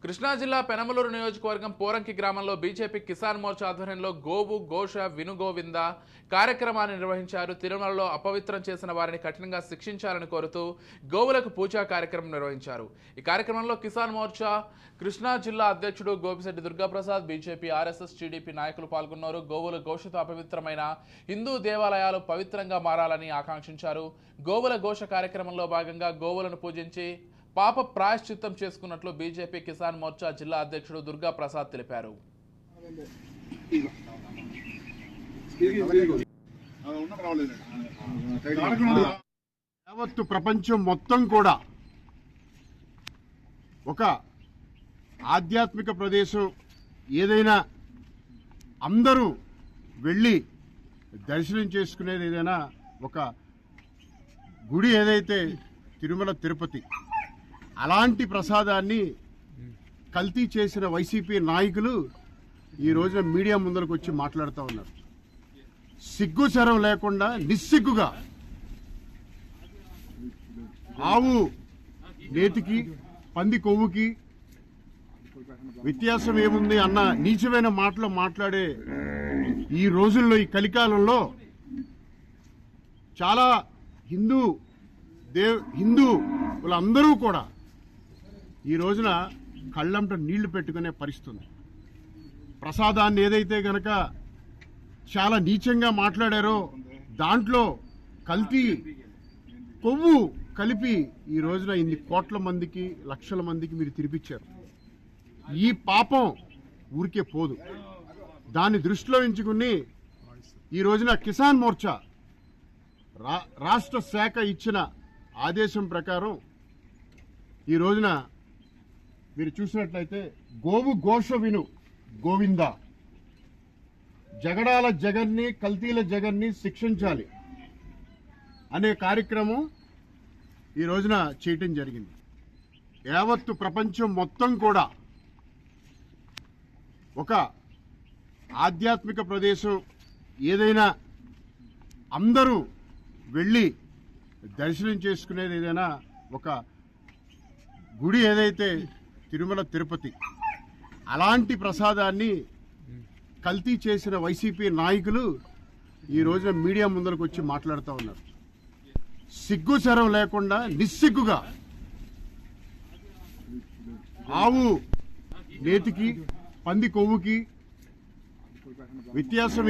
కృష్ణా జిల్లా పెనమలూరు నియోజకవర్గం పోరంకి గ్రామంలో బీజేపీ కిసాన్ మోర్చా ఆధ్వర్యంలో గోవు ఘోష వినుగోవింద కార్యక్రమాన్ని నిర్వహించారు. తిరుమలలో అపవిత్రం చేసిన వారిని కఠినంగా శిక్షించాలని కోరుతూ గోవులకు పూజా కార్యక్రమం నిర్వహించారు. ఈ కార్యక్రమంలో కిసాన్ మోర్చా కృష్ణా జిల్లా అధ్యక్షుడు Gopisetty Durgaprasad, BJP, RSS, TDP నాయకులు పాల్గొన్నారు. గోవుల ఘోషతో అపవిత్రమైన హిందూ దేవాలయాలు పవిత్రంగా మారాలని ఆకాంక్షించారు. గోవుల ఘోష కార్యక్రమంలో భాగంగా గోవులను పూజించి పాప ప్రాయశ్చిత్తం చేసుకున్నట్లు బీజేపీ కిసాన్ మోర్చా జిల్లా అధ్యక్షుడు దుర్గా ప్రసాద్ తెలిపారు. యావత్తు ప్రపంచం మొత్తం కూడా ఒక ఆధ్యాత్మిక ప్రదేశం ఏదైనా అందరూ వెళ్ళి దర్శనం చేసుకునేది ఏదైనా ఒక గుడి ఏదైతే తిరుమల తిరుపతి, అలాంటి ప్రసాదాన్ని కల్తీ చేసిన వైసీపీ నాయకులు ఈ రోజున మీడియా ముందరకు వచ్చి మాట్లాడుతూ ఉన్నారు. సిగ్గుచరం లేకుండా నిస్సిగ్గుగా ఆవు నేతికి పంది కొవ్వుకి వ్యత్యాసం ఏముంది అన్న నీచమైన మాటలు మాట్లాడే ఈ రోజుల్లో, ఈ కలికాలంలో చాలా హిందువులందరూ కూడా ఈ రోజున కళ్ళంట నీళ్లు పెట్టుకునే పరిస్థితి. ప్రసాదాన్ని ఏదైతే గనక చాలా నీచంగా మాట్లాడారో దాంట్లో కల్తీ కొవ్వు కలిపి ఈ రోజున ఇన్ని కోట్ల మందికి, లక్షల మందికి మీరు తినిపించారు. ఈ పాపం ఊరికే పోదు. దాన్ని దృష్టిలో ఉంచుకుని ఈ రోజున కిసాన్ మోర్చా రాష్ట్ర శాఖ ఇచ్చిన ఆదేశం ప్రకారం ఈ రోజున మీరు చూసినట్లయితే గోవు ఘోష విను గోవింద, జగడాల జగన్ని, కల్తీల జగన్ని శిక్షించాలి అనే కార్యక్రమం ఈ రోజున చేయటం జరిగింది. యావత్తు ప్రపంచం మొత్తం కూడా ఒక ఆధ్యాత్మిక ప్రదేశం ఏదైనా అందరూ వెళ్ళి దర్శనం చేసుకునేది ఏదైనా ఒక గుడి ఏదైతే తిరుమల తిరుపతి, అలాంటి ప్రసాదాన్ని కల్తీ చేసిన వైసీపీ నాయకులు ఈ రోజున మీడియా ముందరకు వచ్చి మాట్లాడుతూ ఉన్నారు. సిగ్గుచరం లేకుండా నిస్సిగ్గుగా ఆవు నేతికి పంది కొవ్వుకి వ్యత్యాసం